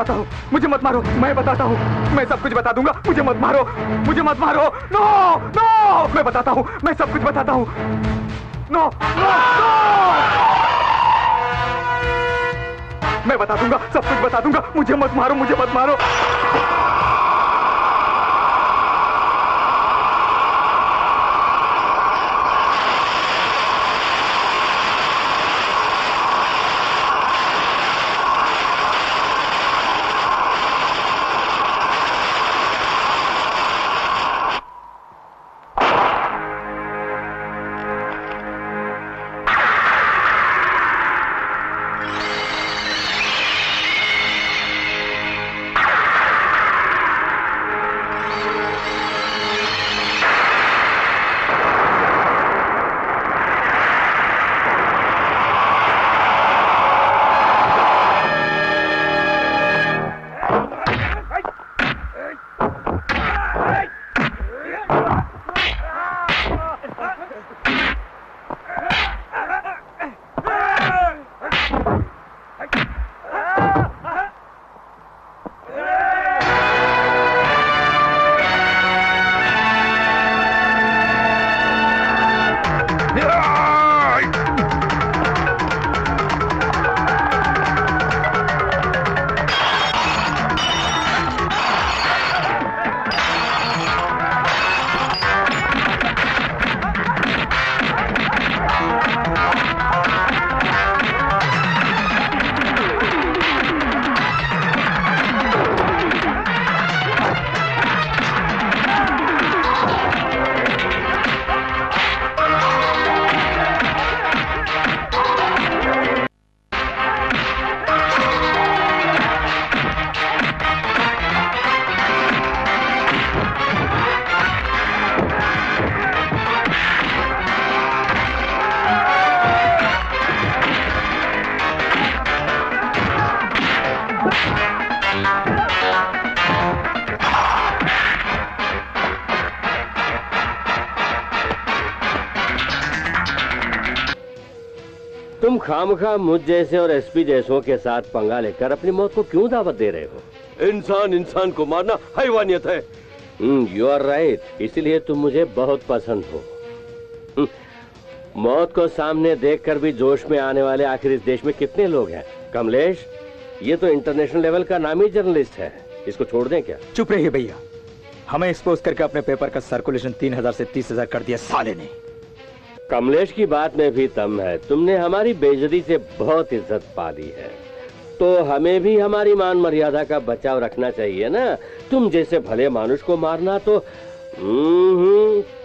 बताता हूँ, मुझे मत मारो, मैं बताता हूँ, मैं सब कुछ बता दूंगा, मुझे मत मारो, मुझे मत मारो। नो नो, मैं बताता हूँ, मैं सब कुछ बताता हूँ। नो नो नो, मैं बता दूंगा, सब कुछ बता दूंगा, मुझे मत मारो, मुझे मत मारो। तुम खामखा मुझ जैसे और एसपी जैसों के साथ पंगा लेकर अपनी मौत को क्यों दावत दे रहे हो? इंसान इंसान को मारना हैवानियत है। यू आर राइट, इसीलिए तुम मुझे बहुत पसंद हो। मौत को सामने देखकर भी जोश में आने वाले आखिर इस देश में कितने लोग हैं? कमलेश, ये तो इंटरनेशनल लेवल का नामी जर्नलिस्ट है, इसको छोड़ दें क्या? चुप रहिए भैया, हमें एक्सपोज करके अपने पेपर का सर्कुलेशन 3000 से 30,000 कर दिया साले ने। कमलेश की बात में भी दम है, तुमने हमारी बेइज्जती से बहुत इज्जत पा ली है, तो हमें भी हमारी मान मर्यादा का बचाव रखना चाहिए ना। तुम जैसे भले मानुष को मारना तो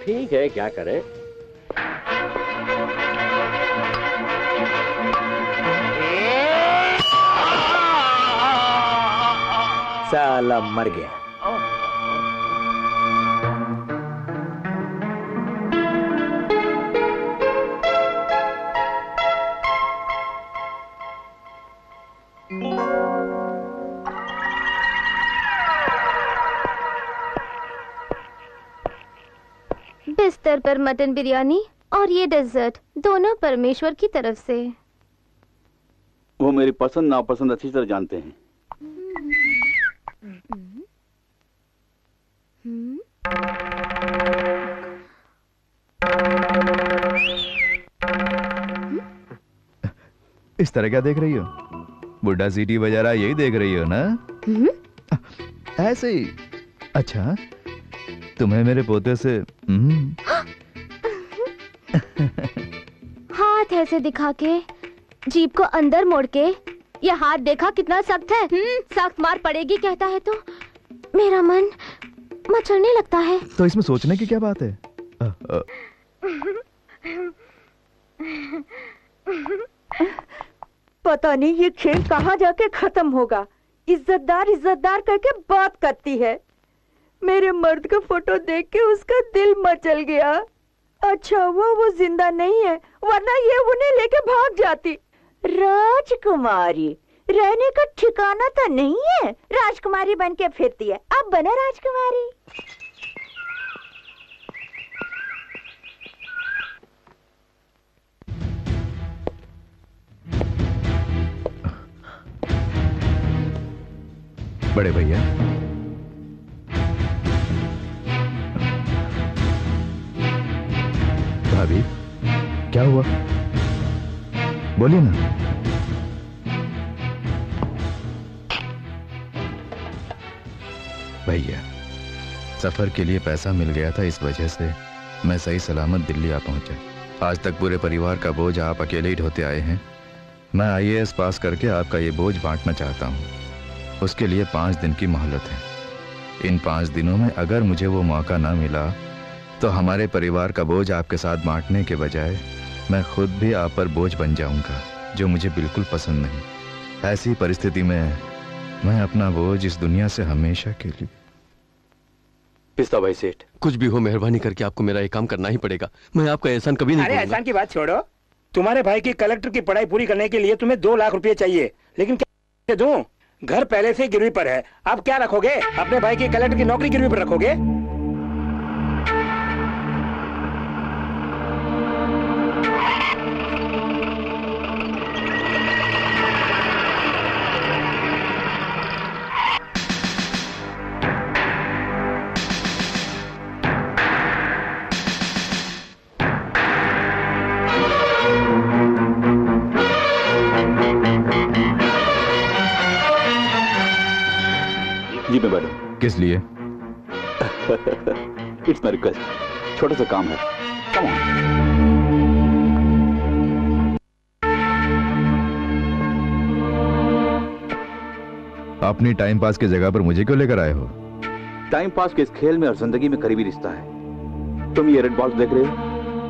ठीक है, क्या करें। साला मर गया। बिस्तर पर मटन बिरयानी और ये डेजर्ट, दोनों परमेश्वर की तरफ से। वो मेरी पसंद नापसंद अच्छी तरह जानते हैं। इस तरह क्या देख रही हो? बुढ़ा सीटी बजा रहा, यही देख रही हो ना? ऐसे ही। अच्छा, तुम्हें मेरे पोते से हाथ ऐसे दिखा के, जीप को अंदर मोड़ के, ये हाथ देखा कितना सख्त है। सख्त मार पड़ेगी कहता है तो मेरा मन मचलने लगता है। तो इसमें सोचने की क्या बात है? पता नहीं ये खेल कहाँ जाके खत्म होगा। इज्जतदार इज्जतदार करके बात करती है। मेरे मर्द का फोटो देख के उसका दिल मचल गया। अच्छा हुआ वो जिंदा नहीं है, वरना ये उन्हें लेके भाग जाती। राजकुमारी रहने का ठिकाना तो नहीं है, राजकुमारी बन के फिरती है। अब बना राजकुमारी। बड़े भैया, भाभी, क्या हुआ? बोलिए ना। भैया, सफर के लिए पैसा मिल गया था, इस वजह से मैं सही सलामत दिल्ली आ पहुंचा। आज तक पूरे परिवार का बोझ आप अकेले ही ढोते आए हैं। मैं IAS पास करके आपका ये बोझ बांटना चाहता हूँ। उसके लिए 5 दिन की मोहलत है। इन 5 दिनों में अगर मुझे वो मौका ना मिला तो हमारे परिवार का बोझ आपके साथ बांटने के बजाय मैं खुद भी आप पर बोझ बन जाऊंगा, जो मुझे बिल्कुल पसंद नहीं। ऐसी परिस्थिति में मैं अपना बोझ इस दुनिया से हमेशा के लिए। पिस्ता भाई सेठ, कुछ भी हो मेहरबानी करके आपको मेरा ये काम करना ही पड़ेगा। मैं आपका एहसान कभी नहीं अरे भूलूंगा। एहसान की बात छोड़ो, तुम्हारे भाई की कलेक्टर की पढ़ाई पूरी करने के लिए तुम्हें 2 लाख रुपए चाहिए, लेकिन क्या दूं? घर पहले से गिरवी पर है। अब क्या रखोगे? अपने भाई की कलेक्टर की नौकरी गिरवी पर रखोगे? जी मैं बैठूं। किस लिए? इट्स माय रिक्वेस्ट, छोटा सा काम है। Come on. अपनी टाइम पास की जगह पर मुझे क्यों लेकर आए हो? टाइम पास के इस खेल में और जिंदगी में करीबी रिश्ता है। तुम ये रेड बॉल्स देख रहे हो,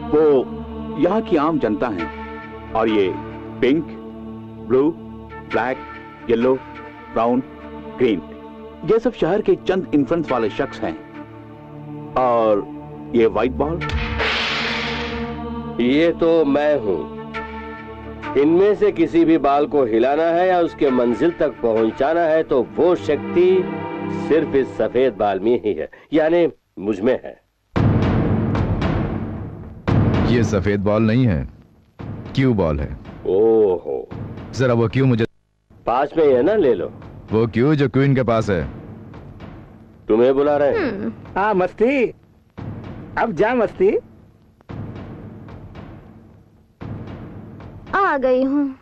वो यहाँ की आम जनता है, और ये pink, blue, black, yellow, brown, green, ये सब शहर के चंद इन्फ्लुएंस वाले शख्स हैं। और ये व्हाइट बॉल, ये तो मैं हूं। इनमें से किसी भी बाल को हिलाना है या उसके मंजिल तक पहुंचाना है तो वो शक्ति सिर्फ इस सफेद बाल में ही है, यानी मुझ में है। ये सफेद बॉल नहीं है, क्यू बॉल है। ओहो, जरा वो क्यू मुझे पास में ही है ना, ले लो। वो क्यू जो क्वीन के पास है। तुम्हें बुला रहे हैं? हाँ मस्ती, अब जा मस्ती। आ गई हूँ,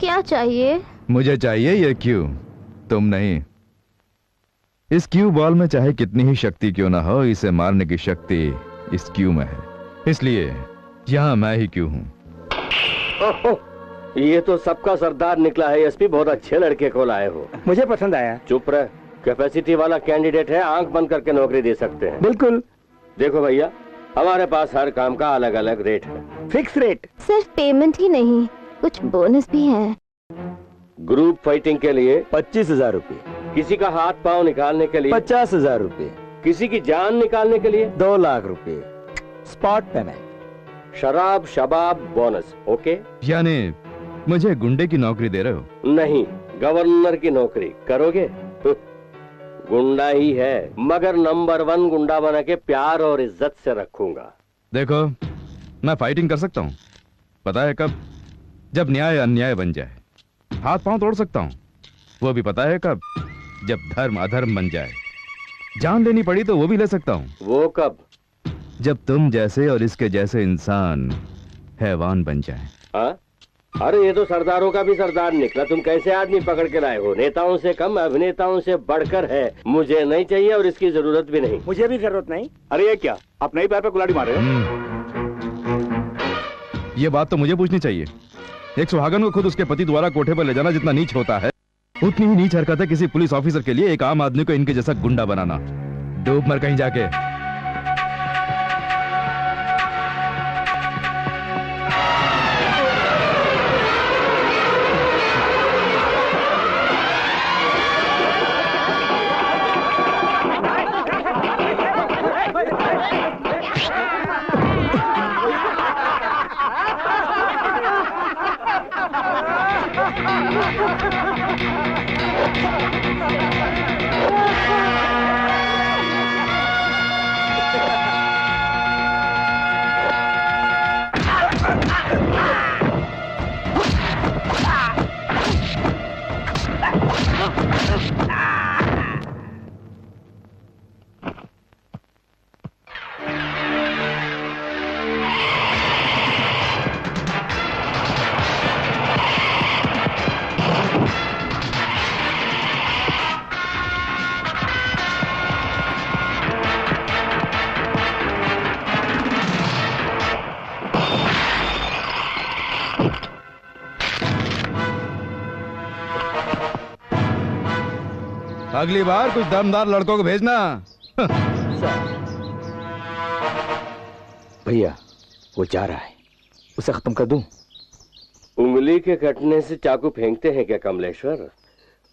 क्या चाहिए? मुझे चाहिए ये क्यू, तुम नहीं। इस क्यू बॉल में चाहे कितनी ही शक्ति क्यों ना हो, इसे मारने की शक्ति इस क्यू में है, इसलिए यहां मैं ही क्यू हूं। ये तो सबका सरदार निकला है। एसपी, बहुत अच्छे लड़के को लाए हो। मुझे पसंद आया। चुप रह, कैपेसिटी वाला कैंडिडेट है, आंख बंद करके नौकरी दे सकते हैं। बिल्कुल। देखो भैया, हमारे पास हर काम का अलग अलग रेट है। Fix rate. सिर्फ पेमेंट ही नहीं, कुछ बोनस भी है। ग्रुप फाइटिंग के लिए 25,000 रुपए, किसी का हाथ पांव निकालने के लिए 50,000 रुपए, किसी की जान निकालने के लिए 2 लाख रुपए, स्पॉट पेमेंट। शराब शबाब बोनस। ओके? यानी मुझे गुंडे की नौकरी दे रहे हो? नहीं, गवर्नर की नौकरी करोगे? गुंडा ही है, मगर नंबर 1 गुंडा बना के प्यार और इज्जत से रखूंगा। देखो, मैं फाइटिंग कर सकता हूँ, पता है कब? जब न्याय अन्याय बन जाए। हाथ पांव तोड़ सकता हूँ, वो भी पता है कब? जब धर्म अधर्म बन जाए। जान लेनी पड़ी तो वो भी ले सकता हूँ। वो कब? जब तुम जैसे और इसके जैसे इंसान हैवान बन जाए। हाँ? अरे ये तो सरदारों का भी सरदार निकला। तुम कैसे आदमी पकड़ के लाए हो? नेताओं से कम, अभिनेताओं से बढ़कर है। मुझे नहीं चाहिए और इसकी जरूरत भी नहीं। मुझे भी जरूरत नहीं। अरे ये क्या, आप नई पैर पे कुल्हाड़ी मार रहे हो? ये बात तो मुझे पूछनी चाहिए। एक सुहागन को खुद उसके पति द्वारा कोठे पर ले जाना जितना नीच होता है, उतनी ही नीच हरकत है किसी पुलिस ऑफिसर के लिए एक आम आदमी को इनके जैसा गुंडा बनाना। डूब मर कहीं जाके। अगली बार कुछ दमदार लड़कों को भेजना। भैया वो जा रहा है, उसे खत्म कर दूं? उंगली के कटने से चाकू फेंकते हैं क्या कमलेश्वर?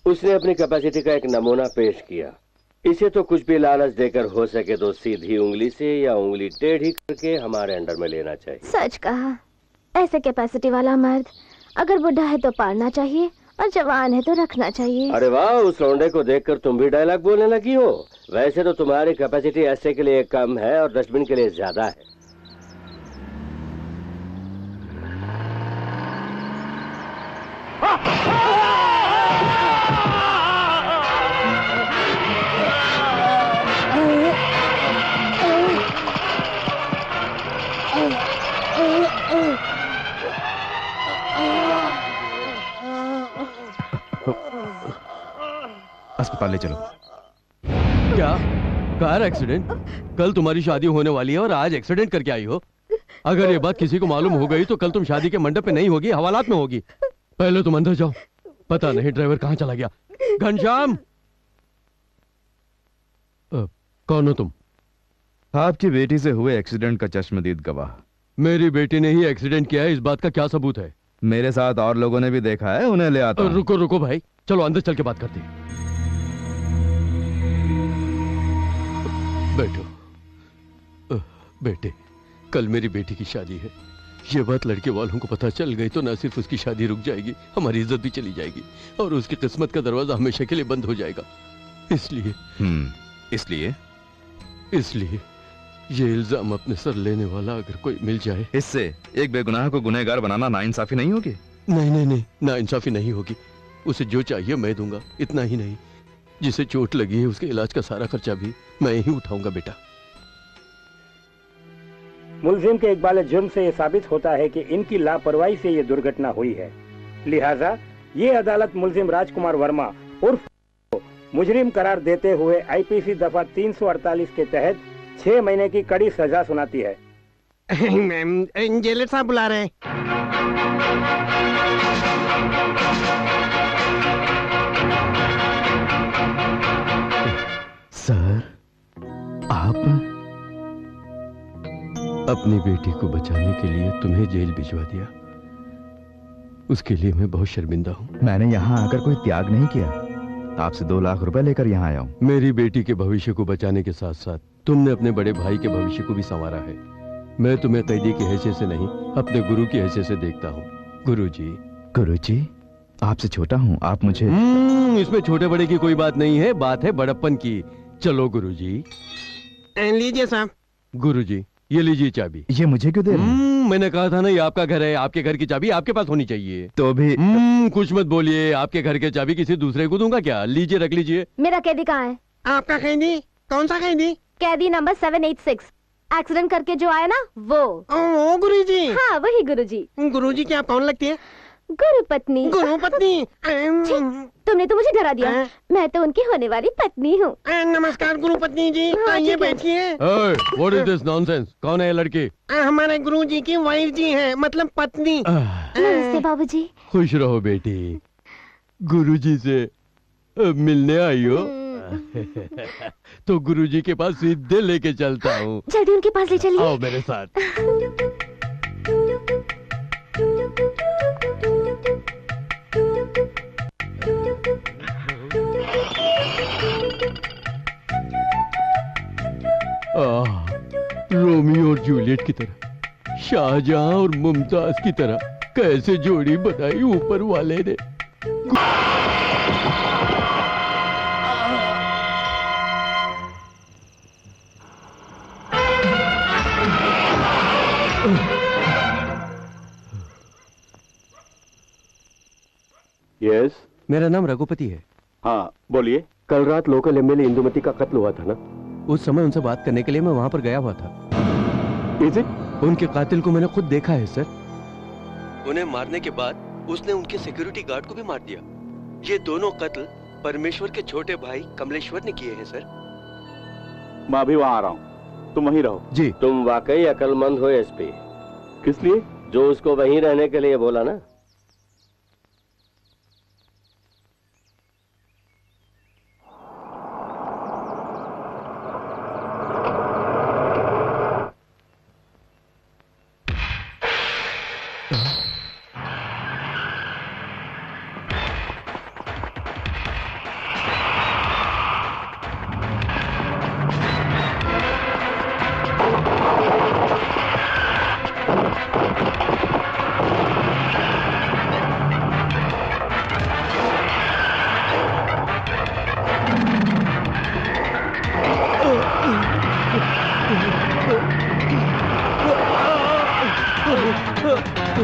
उसने अपनी कैपेसिटी का एक नमूना पेश किया। इसे तो कुछ भी लालच देकर हो सके तो सीधी उंगली से या उंगली टेढ़ी करके हमारे अंडर में लेना चाहिए। सच कहा। ऐसे कैपेसिटी वाला मर्द अगर बुढ़ा है तो पालना चाहिए और जवान है तो रखना चाहिए। अरे वाह, उस लौंडे को देखकर तुम भी डायलॉग बोलने लगी हो। वैसे तो तुम्हारी कैपेसिटी ऐसे के लिए कम है और डस्टबिन के लिए ज्यादा है। अस्पताल ले चलो। क्या कार एक्सीडेंट? कल तुम्हारी शादी होने वाली है और आज एक्सीडेंट करके आई हो। अगर ये बात किसी को मालूम हो गई तो कल तुम शादी के मंडप पे नहीं होगी, हवालात में होगी। पहले तुम अंदर जाओ, पता नहीं ड्राइवर कहाँ चला गया। घनश्याम, कौन हो तुम? आपकी बेटी से हुए एक्सीडेंट का चश्मदीद गवाह। मेरी बेटी ने ही एक्सीडेंट किया है, इस बात का क्या सबूत है? मेरे साथ और लोगों ने भी देखा है, उन्हें ले आता हूं। रुको रुको भाई, चलो अंदर चल के बात करते हैं। बैठो। बेटे, कल मेरी बेटी की शादी है। ये बात लड़के वालों को पता चल गई तो न सिर्फ उसकी शादी रुक जाएगी, हमारी इज्जत भी चली जाएगी और उसकी किस्मत का दरवाजा हमेशा के लिए बंद हो जाएगा। इसलिए ये इल्जाम अपने सर लेने वाला अगर कोई मिल जाए, इससे एक बेगुनाह को गुनहगार बनाना नाइंसाफी नहीं होगी? नहीं, नाइंसाफी नहीं होगी। उसे जो चाहिए मैं दूंगा। इतना ही नहीं, जिसे चोट लगी है उसके इलाज का सारा खर्चा भी मैं ही उठाऊंगा बेटा। मुलजिम के इकबाल जुर्म से यह साबित होता है कि इनकी लापरवाही से यह दुर्घटना हुई है। लिहाजा ये अदालत मुलजिम राजकुमार वर्मा उर्फ मुजरिम करार देते हुए आईपीसी दफा 348 के तहत 6 महीने की कड़ी सजा सुनाती है। जेलर साहब बुला रहे हैं। सर, आप अपनी बेटी को बचाने के लिए तुम्हें जेल भिजवा दिया, उसके लिए मैं बहुत शर्मिंदा हूँ। मैंने यहाँ आकर कोई त्याग नहीं किया, आपसे 2 लाख रुपए लेकर यहाँ आया हूँ। मेरी बेटी के भविष्य को बचाने के साथ साथ तुमने अपने बड़े भाई के भविष्य को भी संवारा है। मैं तुम्हें कैदी की हैसियत से नहीं, अपने गुरु की हैसियत से देखता हूँ। गुरुजी, आपसे छोटा हूँ, आप मुझे। इसमें छोटे बड़े की कोई बात नहीं है, बात है बड़प्पन की। चलो गुरुजी। लीजिए साहब। गुरुजी, ये लीजिए चाबी। ये मुझे क्यों दे रहे हैं? मैंने कहा था ना ये आपका घर है, आपके घर की चाबी आपके पास होनी चाहिए। तो भी कुछ मत बोलिए, आपके घर की चाबी किसी दूसरे को दूंगा क्या? लीजिए, रख लीजिए। मेरा कैदी कहाँ है? आपका कैदी? कौन सा कैदी? कैदी नंबर 786। एक्सीडेंट करके जो आया ना वो। ओ गुरुजी। हाँ वही गुरुजी। गुरुजी की आप कौन लगती है? गुरु पत्नी। गुरु पत्नी? तुमने तो मुझे डरा दिया। मैं तो उनकी होने वाली पत्नी हूँ। नमस्कार गुरु पत्नी जी। आइए बैठिए। What is this nonsense? कौन है ये लड़की? हमारे गुरुजी की वाइफ जी है, मतलब पत्नी। नमस्ते बाबूजी। खुश रहो बेटी। गुरुजी से मिलने आई हो? तो गुरुजी के पास सीधे लेके चलता हूँ। जल्दी उनके पास ले चलिए। आओ मेरे साथ। रोमियो और जूलियट की तरह, शाहजहां और मुमताज की तरह कैसे जोड़ी बनाई ऊपर वाले ने। यस, मेरा नाम रघुपति है। हाँ बोलिए। कल रात लोकल एमएलए इंदुमती का कत्ल हुआ था ना, उस समय उनसे बात करने के लिए मैं वहां पर गया हुआ था। Is it? उनके कातिल को मैंने खुद देखा है सर। उन्हें मारने के बाद उसने उनके सिक्योरिटी गार्ड को भी मार दिया। ये दोनों कत्ल परमेश्वर के छोटे भाई कमलेश्वर ने किए हैं सर। मैं अभी वहां आ रहा हूँ, तुम वहीं रहो। जी। तुम वाकई अकलमंद हो एसपी। किस लिए? जो उसको वहीं रहने के लिए बोला ना। ये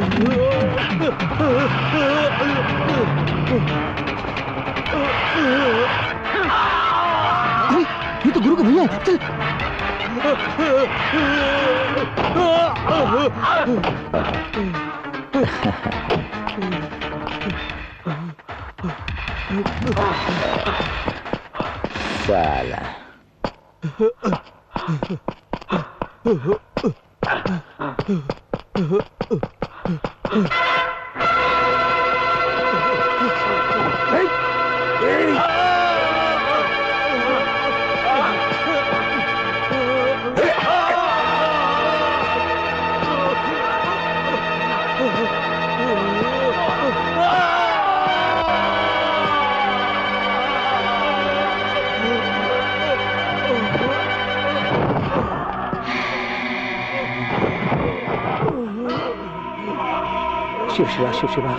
तो गुरु का भैया है, चल। साला शिव शिवा शिव शिवा।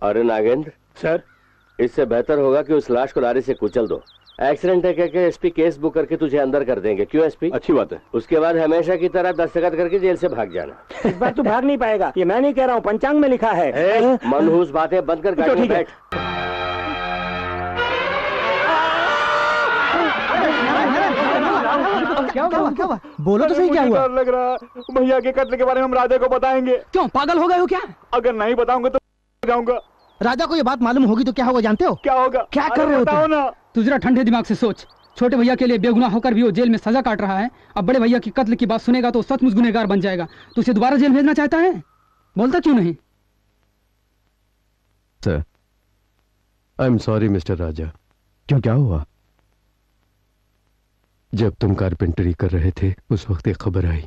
अरे नागेंद्र सर, इससे बेहतर होगा कि उस लाश को लारी से कुचल दो। एक्सीडेंट है कहकर एसपी केस बुक करके तुझे अंदर कर देंगे। क्यों एसपी? अच्छी बात है। उसके बाद हमेशा की तरह दस्तखत करके जेल से भाग जाना। इस बार तू भाग नहीं पाएगा, ये मैं नहीं कह रहा हूँ, पंचांग में लिखा है। मनहूस बातें बंद कर गाड़ी में बैठ। क्या हुआ? बोलो तो सही, क्या हुआ? लग रहा भैया के कत्ल के बारे में हम राजा को बताएंगे। क्यों, पागल हो गए हो क्या? अगर नहीं बताऊंगा तो जाऊंगा। राजा को ये बात मालूम होगी तो क्या होगा जानते हो? क्या होगा? क्या कर रहे हो बताओ ना। तू जरा ठंडे दिमाग से सोच। छोटे भैया के लिए बेगुनाह होकर भी वो जेल में सजा काट रहा है। अब बड़े भैया की कत्ल की बात सुनेगा तो सचमुच गुनहगार बन जाएगा। तो उसे दोबारा जेल भेजना चाहता है? बोलता क्यों नहीं? Sir, I am sorry mister Raja. क्यों, क्या हुआ? जब तुम कारपेंटरी कर रहे थे उस वक्त एक खबर आई,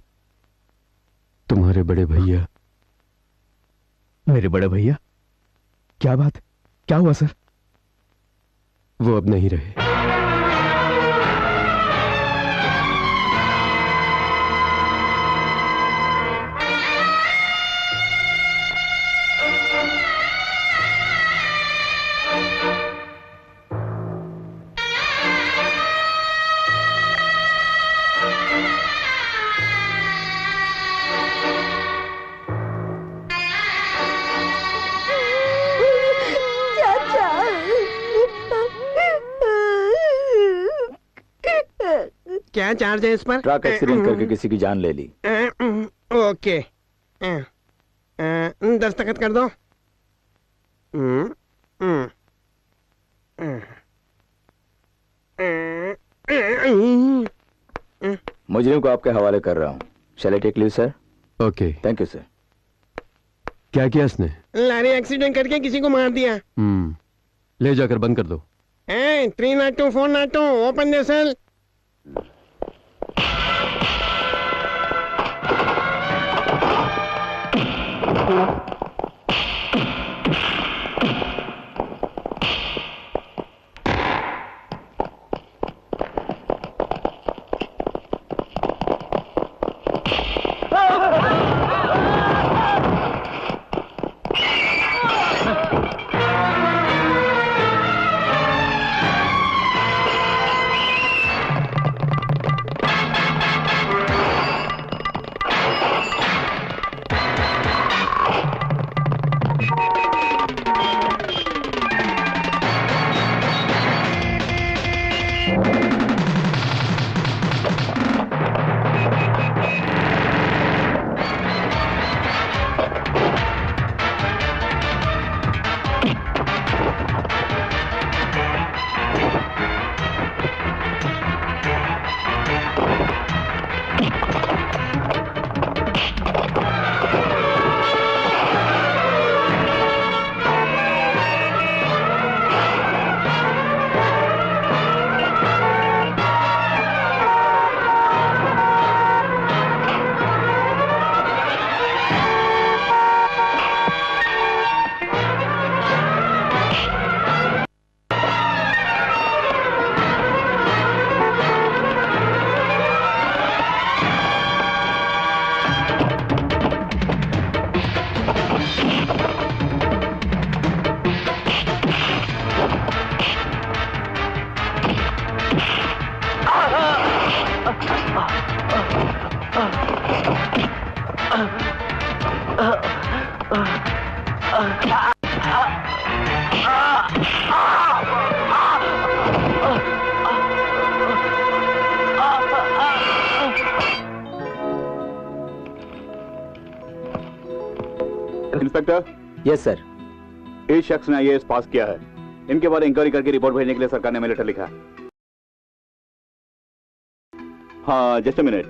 तुम्हारे बड़े भैया। मेरे बड़े भैया? क्या बात, क्या हुआ सर? वो अब नहीं रहे। क्या चार्ज है इस पर? ट्रक एक्सीडेंट करके किसी की जान ले ली। ओके, दस्तखत कर दो। मुजरिम को आपके हवाले कर रहा हूँ। Shall I take leave sir? Okay, thank you sir. क्या किया इसने? लारी एक्सीडेंट करके किसी को मार दिया। ले जाकर बंद कर दो। 302 402 open the cell. Inspector. Yes sir. इस शख्स ने आईएएस पास किया है, इनके बारे इंक्वायरी करके रिपोर्ट भेजने के लिए सरकार ने हमें लेटर लिखा है। हाँ जस्ट अ मिनट,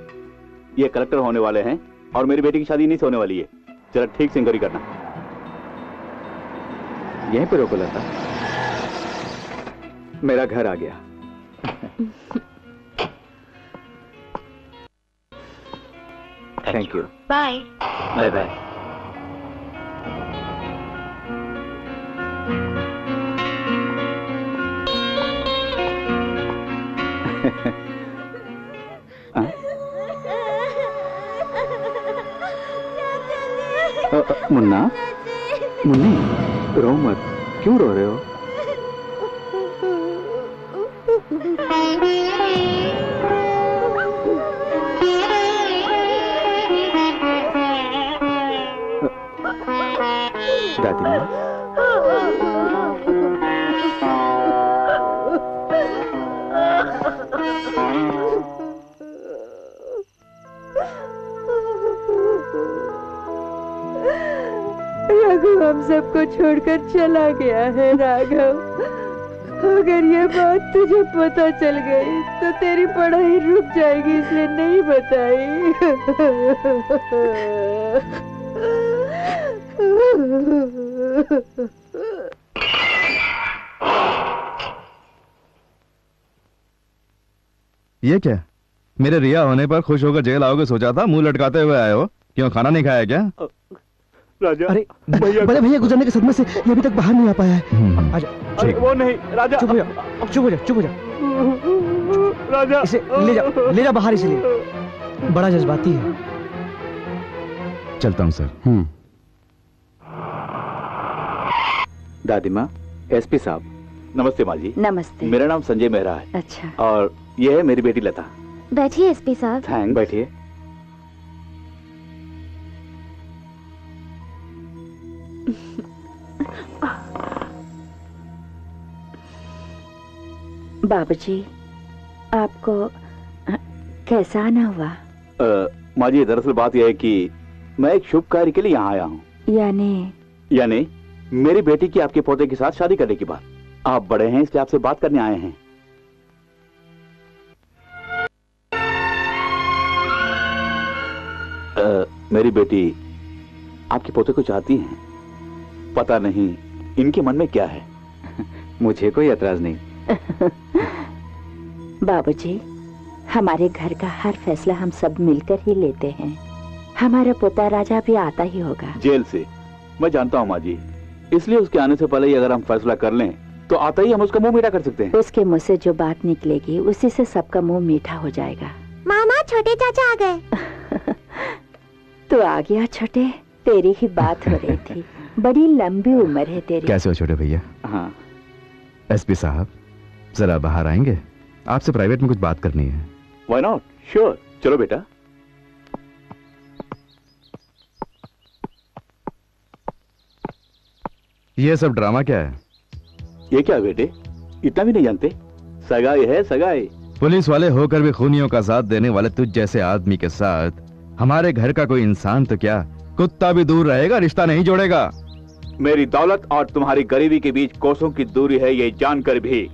ये कलेक्टर होने वाले हैं और मेरी बेटी की शादी नहीं से होने वाली है। जरा ठीक से इंक्वायरी करना। यहीं पे रोको लता, मेरा घर आ गया। Thank you. Bye bye bye. Munna, Munni, रो मत। क्यों रो रहे हो? दादी माँ, राघव हम सबको छोड़कर चला गया है। राघव, अगर ये बात तुझे पता चल गई तो तेरी पढ़ाई रुक जाएगी, इसलिए नहीं बताई। ये क्या? मेरे रिया होने पर खुश होकर जेल आओगे सोचा था, मुंह लटकाते हुए आए हो। क्यों, खाना नहीं खाया क्या? राजा, अरे बड़े भैया गुजरने के सदमे से ये अभी तक बाहर नहीं आ पाया है। आजा। अरे वो नहीं राजा, चुप हो जा, चुप हो जा, चुप हो जा। राजा इसे ले जा बाहर, इसलिए बड़ा जज्बाती है। चलता हूँ सर। दादी माँ, एसपी साहब। नमस्ते माँ जी। नमस्ते। मेरा नाम संजय मेहरा है। अच्छा। और ये है मेरी बेटी लता। बैठिए एसपी साहब। थैंक। बैठिए। बाबूजी, आपको कैसा आना हुआ? माँ जी, दरअसल बात यह है कि मैं एक शुभ कार्य के लिए यहाँ आया हूँ। यानी मेरी बेटी की आपके पोते के साथ शादी करने की बात। आप बड़े हैं इसलिए आपसे बात करने आए हैं। मेरी बेटी आपके पोते को चाहती हैं। पता नहीं इनके मन में क्या है। मुझे कोई एतराज नहीं। बाबूजी, हमारे घर का हर फैसला हम सब मिलकर ही लेते हैं। हमारा पोता राजा भी आता ही होगा जेल से। मैं जानता हूँ माँ जी, इसलिए उसके आने से पहले ही अगर हम फैसला कर लें तो आता ही हम उसका मुंह मीठा कर सकते हैं। उसके मुंह से जो बात निकलेगी उसी से सबका मुंह मीठा हो जाएगा। मामा, छोटे चाचा आ गए। तो आ गया छोटे, तेरी ही बात हो रही थी। बड़ी लंबी उम्र है तेरी। कैसे हो छोटे भैया? हाँ। एसपी साहब, जरा बाहर आएंगे? आपसे प्राइवेट में कुछ बात करनी है। Why not? Sure. चलो बेटा। ये सब ड्रामा क्या है? ये क्या बेटे, इतना भी नहीं जानते? सगाई है सगाई। पुलिस वाले होकर भी खूनियों का साथ देने वाले तुझ जैसे आदमी के साथ हमारे घर का कोई इंसान तो क्या, कुत्ता भी दूर रहेगा, रिश्ता नहीं जोड़ेगा। मेरी दौलत और तुम्हारी गरीबी के बीच कोसों की दूरी है, ये जानकर भी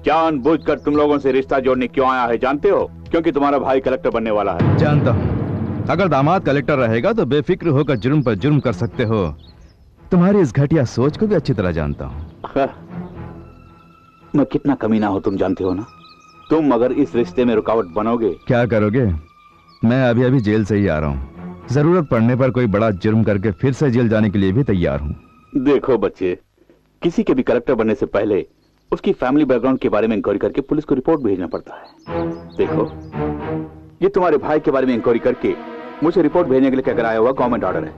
जानबूझकर तुम लोगों से रिश्ता जोड़ने क्यों आया है जानते हो? क्योंकि तुम्हारा भाई कलेक्टर बनने वाला है। जानता हूँ। अगर दामाद कलेक्टर रहेगा तो बेफिक्र होकर जुर्म पर जुर्म कर सकते हो। तुम्हारी इस घटिया सोच को भी अच्छी तरह जानता हूँ। मैं कितना कमीना हूँ तुम जानते हो ना। तुम अगर इस रिश्ते में रुकावट बनोगे। क्या करोगे? मैं अभी अभी जेल से ही आ रहा हूँ। जरूरत पड़ने पर कोई बड़ा जुर्म करके फिर से जेल जाने के लिए भी तैयार हूँ। देखो बच्चे, किसी के भी कलेक्टर बनने से पहले उसकी फैमिली बैकग्राउंड के बारे में इंक्वायरी करके पुलिस को रिपोर्ट भेजना पड़ता है। देखो, ये तुम्हारे भाई के बारे में इंक्वायरी करके मुझे रिपोर्ट भेजने के लिए क्या कराया हुआ गवर्नमेंट ऑर्डर है।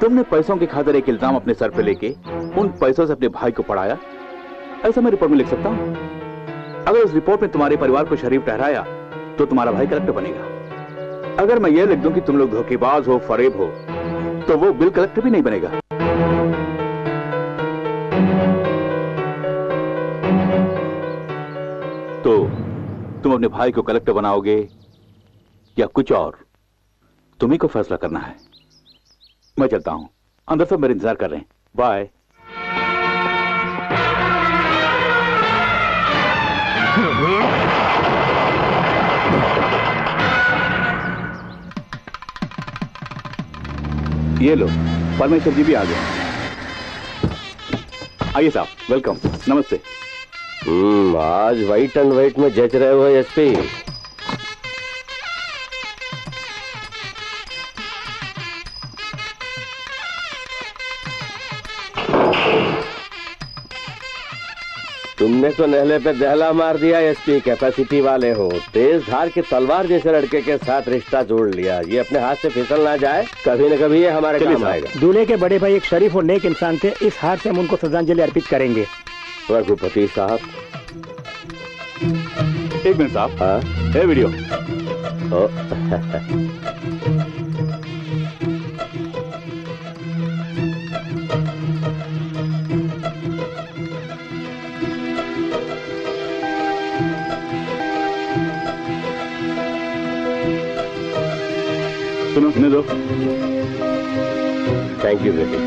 तुमने पैसों की खातिर एक इल्जाम अपने सर पे लेके उन पैसों से अपने भाई को पढ़ाया, ऐसा मैं रिपोर्ट में लिख सकता हूँ। अगर उस रिपोर्ट में तुम्हारे परिवार को शरीफ ठहराया तो तुम्हारा भाई कलेक्टर बनेगा। अगर मैं ये लिख दूं कि तुम लोग धोखेबाज हो, फरेब हो, तो वो बिल कलेक्टर भी नहीं बनेगा। अपने भाई को कलेक्टर बनाओगे या कुछ और, तुम्ही को फैसला करना है। मैं चलता हूं, अंदर सब मेरे इंतजार कर रहे हैं। बाय। ये लो, परमेश्वर जी भी आ गए। आइए साहब, वेलकम। नमस्ते। आज वाइट एंड वाइट में जच रहे हो एसपी। तुमने तो नहले पे दहला मार दिया एसपी, कैपेसिटी वाले हो। तेज धार की तलवार जैसे लड़के के साथ रिश्ता जोड़ लिया। ये अपने हाथ से फिसल ना जाए, कभी न कभी ये हमारे काम आएगा। दूल्हे के बड़े भाई एक शरीफ और नेक इंसान थे, इस हार से हम उनको श्रद्धांजलि अर्पित करेंगे। रघुपति साहब, एक मिनट साहब। हाँ, है वीडियो। सुनो, सुने दो। थैंक यू बेटी।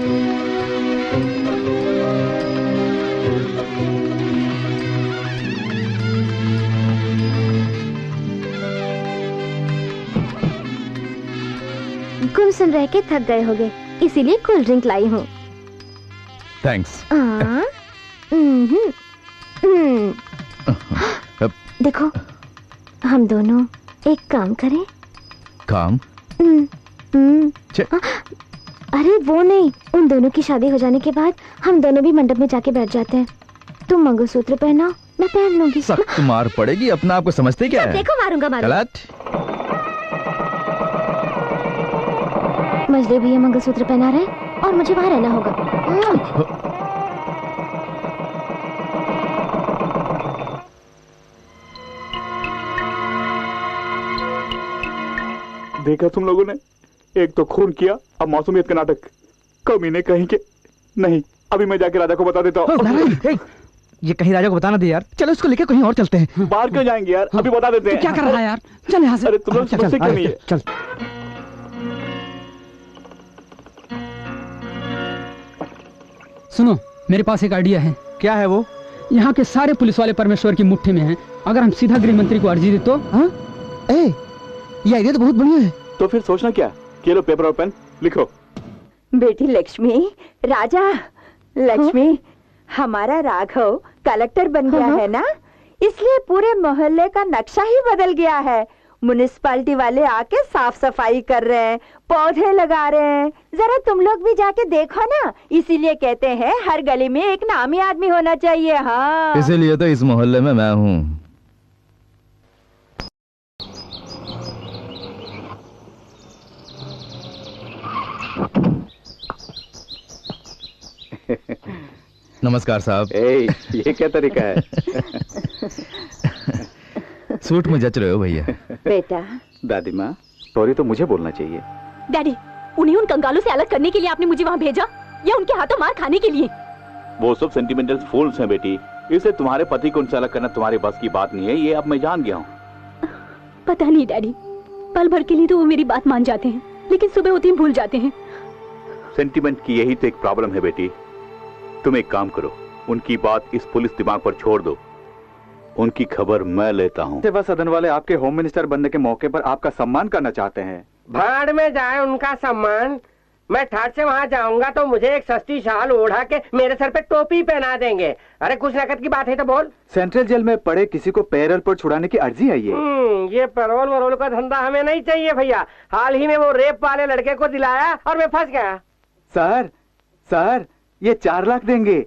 गुमसुम रह के थक गए होगे, इसीलिए कोल्ड ड्रिंक लाई हूँ। थैंक्स। देखो, हम दोनों एक काम करें। काम? अरे वो नहीं, उन दोनों की शादी हो जाने के बाद हम दोनों भी मंडप में जाके बैठ जाते हैं। तुम मंगलसूत्र पहनाओ, मैं पहन लूंगी। सख्त मार पड़ेगी, अपना आपको समझते क्या है? देखो, मारूंगा। गलत। मजदे भैया मंगलसूत्र पहना रहे और मुझे वहां रहना होगा। देखा तुम लोगों ने, एक तो खून किया, अब मासूमियत का नाटक। कमीने कहीं के। नहीं, अभी मैं जाके राजा को बता देता हूँ। ये कहीं राजा को बताना दे यार। चलो इसको लेकर कहीं और चलते हैं। बाहर क्यों जाएंगे यार? अभी बता देते हैं। क्या कर रहा है यार? चल यहाँ से। अरे तुम लोग समझते क्यों नहीं है? चल। सुनो, मेरे पास एक आइडिया है। क्या है वो? यहाँ के सारे पुलिस वाले परमेश्वर की मुट्ठी में हैं। अगर हम सीधा गृह मंत्री को अर्जी दे तो? ये आइडिया तो बहुत बढ़िया है। तो फिर सोचना क्या? ये लो पेपर और पेन, लिखो। बेटी लक्ष्मी, राजा लक्ष्मी, हमारा राघव कलेक्टर बन गया है ना, इसलिए पूरे मोहल्ले का नक्शा ही बदल गया है। म्युनिसिपैलिटी वाले आके साफ सफाई कर रहे हैं, पौधे लगा रहे हैं। जरा तुम लोग भी जाके देखो ना। इसीलिए कहते हैं हर गली में एक नामी आदमी होना चाहिए। हाँ, इसीलिए तो इस मोहल्ले में मैं हूँ। नमस्कार साहब। ये क्या तरीका है? सूट में जच रहे हो भैया। बेटा। दादी माँ, सॉरी तो मुझे बोलना चाहिए। डैडी, उन्हें उन कंगालों से अलग करने के लिए आपने मुझे वहाँ भेजा या उनके हाथों मार खाने के लिए? वो सब सेंटिमेंटल फूल्स हैं बेटी। इसे तुम्हारे पति को उनसे अलग करना तुम्हारे बस की बात नहीं है, ये अब मैं जान गया हूँ। पता नहीं डैडी, पल भर के लिए तो वो मेरी बात मान जाते हैं, लेकिन सुबह होते ही भूल जाते हैं। सेंटिमेंट की यही तो एक प्रॉब्लम है बेटी। तुम एक काम करो, उनकी बात इस पुलिस दिमाग पर छोड़ दो। उनकी खबर मैं लेता हूँ। सेवा सदन वाले आपके होम मिनिस्टर बनने के मौके पर आपका सम्मान करना चाहते हैं। भाड़ में जाए उनका सम्मान। मैं ठाट से वहाँ जाऊंगा तो मुझे एक सस्ती शाल ओढ़ा के मेरे सर पे टोपी पहना देंगे। अरे कुछ नकद की बात है तो बोल। सेंट्रल जेल में पड़े किसी को पैरोल पर छुड़ाने की अर्जी आई है। ये पैरोल वरोल का धंधा हमें नहीं चाहिए भैया। हाल ही में वो रेप वाले लड़के को दिलाया और मैं फंस गया। सर, ये 4 लाख देंगे।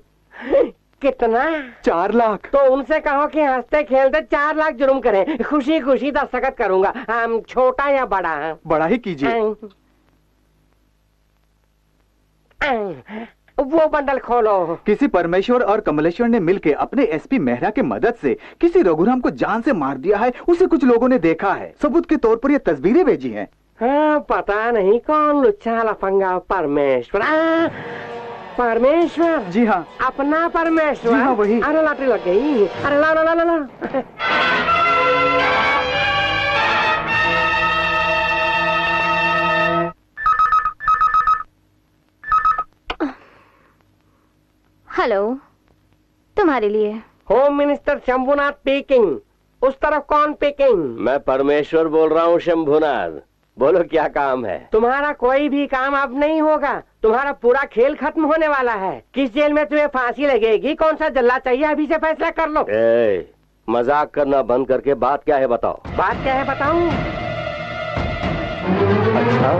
कितना? 4 लाख। तो उनसे कहो कि हंसते खेलते 4 लाख जुर्म करें, खुशी खुशी दस्तखत करूंगा। छोटा या बड़ा? बड़ा ही कीजिए। वो बंडल खोलो। किसी परमेश्वर और कमलेश्वर ने मिलकर अपने एसपी मेहरा के मदद से किसी रघुराम को जान से मार दिया है। उसे कुछ लोगों ने देखा है। सबूत के तौर पर ये तस्वीरें भेजी हैं। हाँ, पता नहीं कौन लुच्चा लफंगा परमेश्वर। परमेश्वर? जी हाँ, अपना परमेश्वर। जी हाँ, वही। अरे लॉटरी लग गई। अरे ला ला ला ला। हेलो, तुम्हारे लिए। Home minister Shambhunath speaking. उस तरफ कौन स्पीकिंग? मैं परमेश्वर बोल रहा हूँ शंभुनाथ। बोलो क्या काम है? तुम्हारा कोई भी काम अब नहीं होगा। तुम्हारा पूरा खेल खत्म होने वाला है। किस जेल में तुम्हें फांसी लगेगी, कौन सा जल्ला चाहिए, अभी से फैसला कर लो। मजाक करना बंद करके बात क्या है बताओ। बात क्या है बताऊं? अच्छा,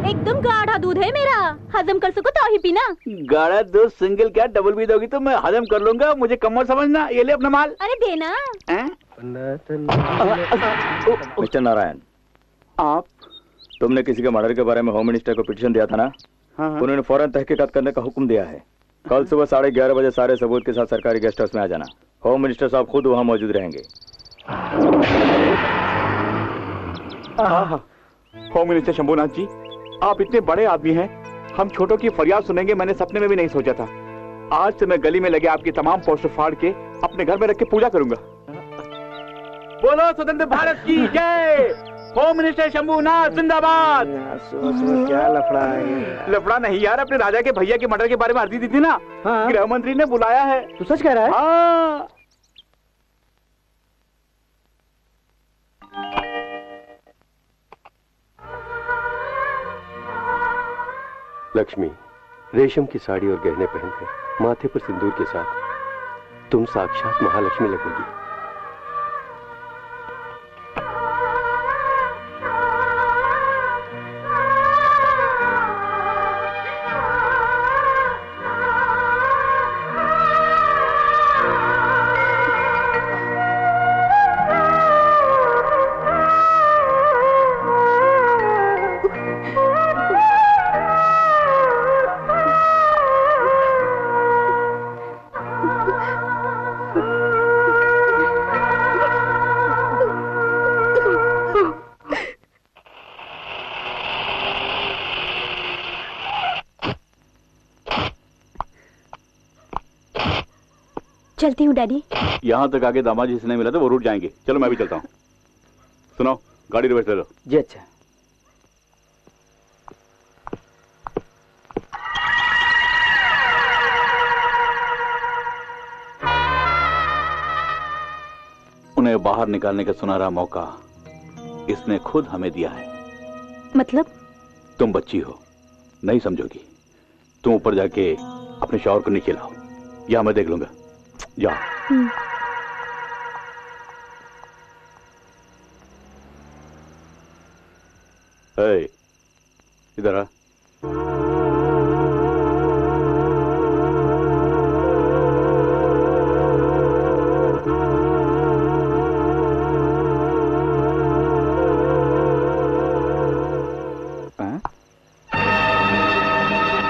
एकदम गाढ़ा दूध है मेरा, हजम कर सको तो ही पीना। गाढ़ा दूध सिंगल क्या डबल भी दोगी तो मैं हजम कर लूंगा, मुझे कमर समझना। ये ले अपना माल। अरे देना। मिस्टर नारायण, आप? तुमने किसी के मर्डर के बारे में होम मिनिस्टर को पिटीशन दिया था ना? हाँ। उन्होंने फौरन तहकीकात करने का हुक्म दिया है। कल सुबह 11:30 बजे सारे सबूत के साथ सरकारी गेस्ट हाउस में आ जाना। होम मिनिस्टर साहब खुद वहाँ मौजूद रहेंगे। होम मिनिस्टर शंभुनाथ जी, आप इतने बड़े आदमी हैं, हम छोटों की फरियाद सुनेंगे मैंने सपने में भी नहीं सोचा था। आज से मैं गली में लगे आपकी तमाम पोस्टर फाड़ के अपने घर में रख के पूजा करूंगा। बोलो स्वतंत्र भारत की जय। होम मिनिस्टर शंभुनाथ जिंदाबाद। क्या लफड़ा है? लफड़ा नहीं यार, अपने राजा के भैया के मर्डर के बारे में अर्जी दी थी ना। हाँ। गृह मंत्री ने बुलाया है। तू सच कह रहा है? हाँ। लक्ष्मी, रेशम की साड़ी और गहने पहनकर माथे पर सिंदूर के साथ तुम साक्षात महालक्ष्मी लगोगी। चलती हूँ डैडी। यहाँ तक आगे दामाद जी से नहीं मिला तो वो रूट जाएंगे। चलो मैं भी चलता हूँ। सुनो, गाड़ी रिवर्स ले लो। जी अच्छा। उन्हें बाहर निकालने का सुनहरा मौका इसने खुद हमें दिया है। मतलब? तुम बच्ची हो, नहीं समझोगी। तुम ऊपर जाके अपने शौहर को नीचे लाओ, या मैं देख लूंगा। जाओ। इधर आ।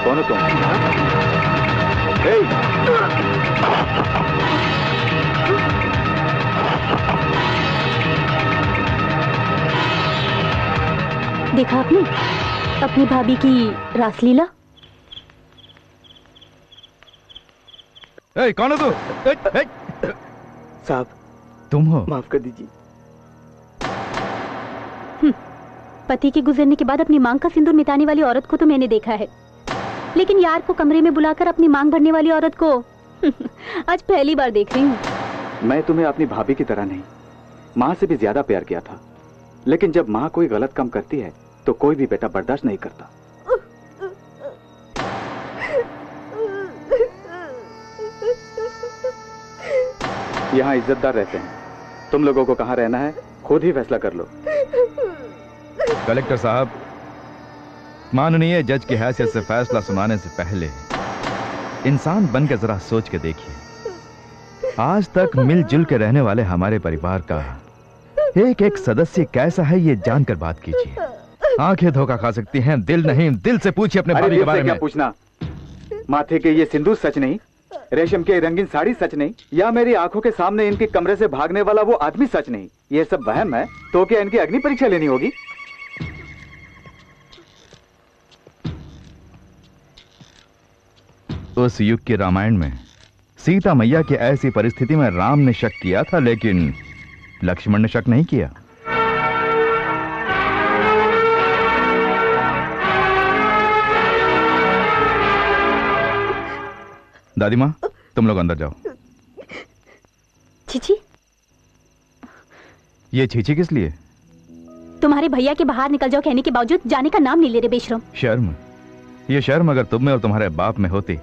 कौन हो तुम? देखा आपने अपनी भाभी की रासलीला? कौन हो तू? साहब, तुम हो? माफ कर दीजिए। पति के गुजरने के बाद अपनी मांग का सिंदूर मिटाने वाली औरत को तो मैंने देखा है, लेकिन यार को कमरे में बुलाकर अपनी मांग भरने वाली औरत को आज पहली बार देख रही हूँ। मैं तुम्हें अपनी भाभी की तरह नहीं, माँ से भी ज्यादा प्यार किया था, लेकिन जब माँ कोई गलत काम करती है तो कोई भी बेटा बर्दाश्त नहीं करता। यहाँ इज्जतदार रहते हैं, तुम लोगों को कहाँ रहना है खुद ही फैसला कर लो। कलेक्टर साहब, माननीय जज की हैसियत से फैसला सुनाने से पहले इंसान बनकर जरा सोच के देखिए, आज तक मिलजुल के रहने वाले हमारे परिवार का एक एक सदस्य कैसा है ये जानकर बात कीजिए। आंखें धोखा खा सकती हैं, दिल नहीं। दिल से पूछिए अपने भाभी के बारे में। क्या पूछना? माथे के ये सिंदूर सच नहीं, रेशम के रंगीन साड़ी सच नहीं, या मेरी आंखों के सामने इनके कमरे से भागने वाला वो आदमी सच नहीं, ये सब वहम है। तो क्या इनकी अग्नि परीक्षा लेनी होगी? उस युग के रामायण में सीता मैया की ऐसी परिस्थिति में राम ने शक किया था, लेकिन लक्ष्मण ने शक नहीं किया। दादी माँ, तुम लोग अंदर जाओ। चीची, ये छीछी किस लिए? तुम्हारे भैया के बाहर निकल जाओ कहने के बावजूद जाने का नाम नहीं ले रहे बेशरम। शर्म? ये शर्म अगर तुम में और तुम्हारे बाप में होती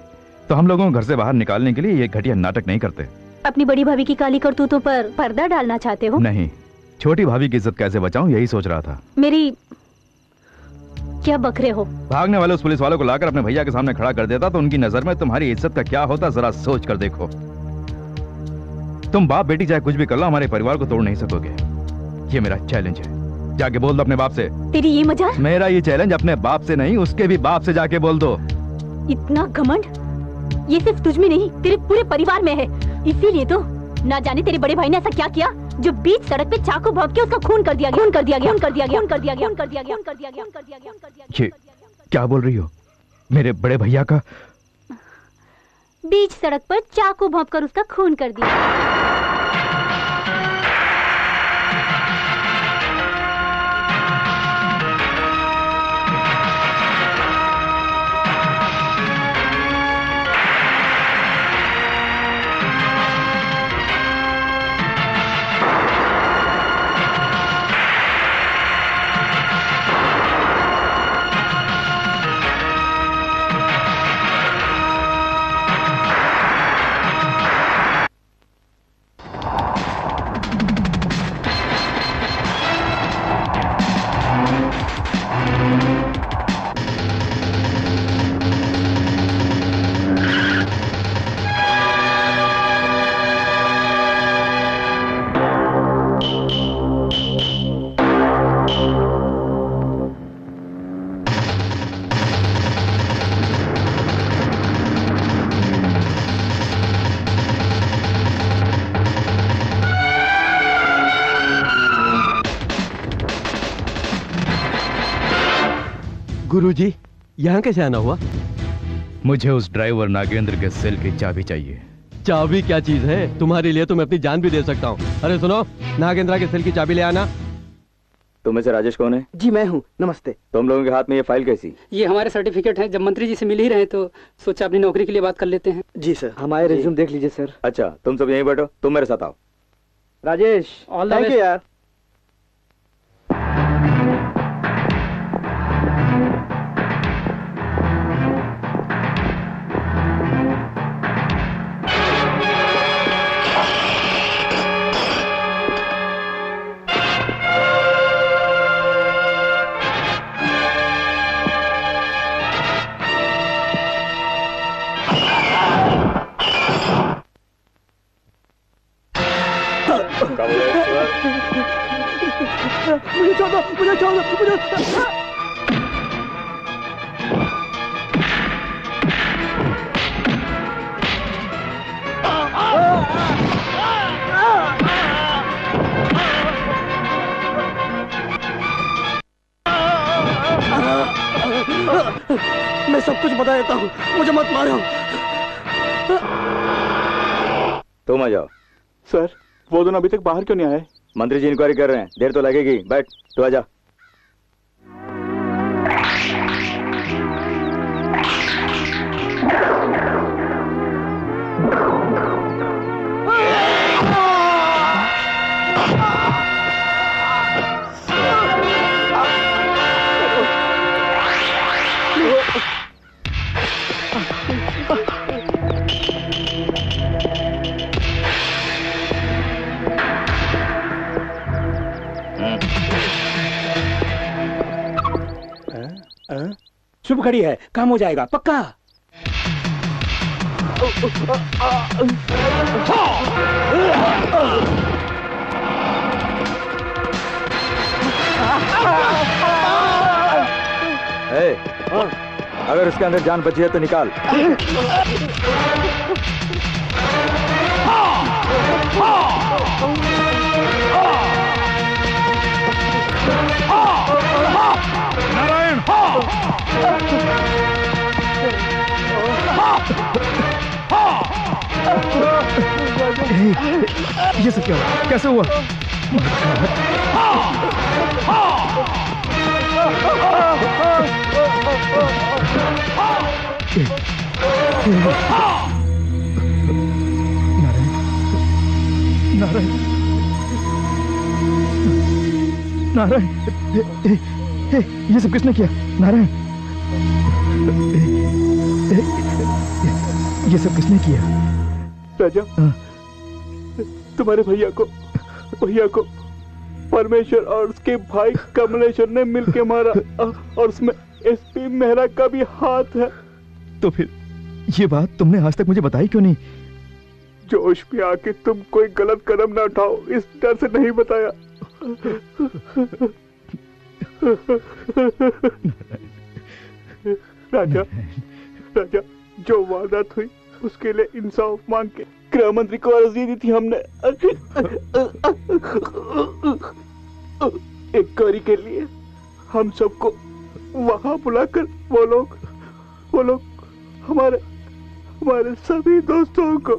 तो हम लोगों को घर से बाहर निकालने के लिए ये घटिया नाटक नहीं करते। अपनी बड़ी भाभी की काली करतूतों पर पर्दा डालना चाहते हो? नहीं, छोटी भाभी की इज्जत कैसे बचाऊं यही सोच रहा था। मेरी क्या बकरे हो? भागने वाले उस पुलिस वालों को लाकर अपने भैया के सामने खड़ा कर देता तो उनकी नजर में तुम्हारी इज्जत का क्या होता, जरा सोच कर देखो। तुम बाप बेटी चाहे कुछ भी कर लो, हमारे परिवार को तोड़ नहीं सकोगे। ये मेरा चैलेंज है, जाके बोल दो अपने बाप से। तेरी ये मजाक? मेरा ये चैलेंज अपने बाप से नहीं, उसके भी बाप से जाके बोल दो। इतना घमंड ये सिर्फ तुझ में नहीं तेरे पूरे परिवार में है। इसीलिए तो ना जाने तेरे बड़े भाई ने ऐसा क्या किया जो बीच सड़क पे चाकू भोंक के उसका खून कर दिया गया। ये क्या बोल रही हो? मेरे बड़े भैया का बीच सड़क पर चाकू भोंक कर उसका खून कर दिया। गुरुजी, यहाँ कैसे आना हुआ? मुझे उस ड्राइवर नागेंद्र के सेल की चाबी चाहिए। चाबी क्या चीज है? तुम्हारे लिए तो मैं अपनी जान भी दे सकता हूँ। अरे सुनो, नागेंद्र के सेल की चाबी ले आना। तुम में से राजेश कौन है? जी मैं हूँ। नमस्ते। तुम लोगों के हाथ में ये फाइल कैसी? ये हमारे सर्टिफिकेट हैं। जब मंत्री जी से मिल ही रहे तो सोचा अपनी नौकरी के लिए बात कर लेते हैं। जी सर। हमारे रिज्यूम देख लीजिए सर। अच्छा, तुम सब यहीं बैठो, तुम मेरे साथ आओ। राजेश, थैंक यू यार। मुझे छोड़ दो, मुझे छोड़ दो, मुझे मैं सब कुछ बता देता हूँ, मुझे मत मारो। तुम आ जाओ। सर, वो दोनों अभी तक बाहर क्यों नहीं आए? मंत्री जी इंक्वायरी कर रहे हैं, देर तो लगेगी। बैठ, तू आजा। शुभ घड़ी है, काम हो जाएगा पक्का। अगर उसके अंदर जान बची है तो निकाल। नारायण, ये सब क्या हुआ? कैसे हुआ? नारायण नारायण ये सब किसने किया? नारायण ये सब किसने किया? राजा, तुम्हारे भैया को परमेश्वर और उसके भाई कमलेश्वर ने मिलके मारा और उसमें एसपी मेहरा का भी हाथ है। तो फिर ये बात तुमने आज तक मुझे बताई क्यों नहीं? जोश में आके तुम कोई गलत कदम ना उठाओ इस डर से नहीं बताया। राजा, जो वारदात हुई उसके लिए इंसाफ मांग के गृह मंत्री को अर्जी दी थी हमने। एक गौरी के लिए हम सबको वहां बुलाकर वो लोग हमारे सभी दोस्तों को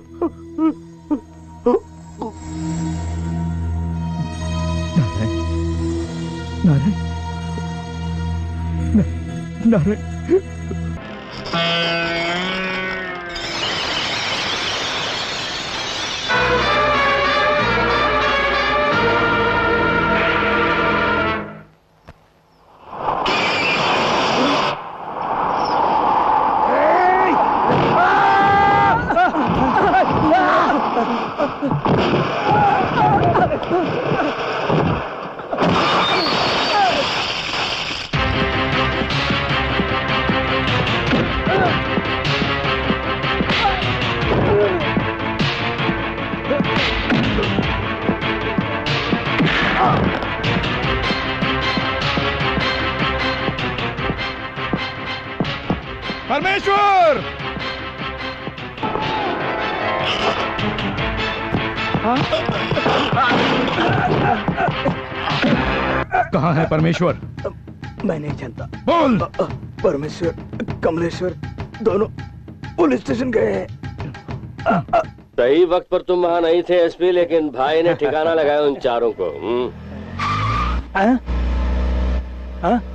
नारायण परमेश्वर! कहाँ है परमेश्वर? मैं नहीं जानता। बोल। परमेश्वर, कमलेश्वर दोनों पुलिस स्टेशन गए हैं। सही वक्त पर तुम वहाँ नहीं थे एसपी, लेकिन भाई ने ठिकाना लगाया उन चारों को।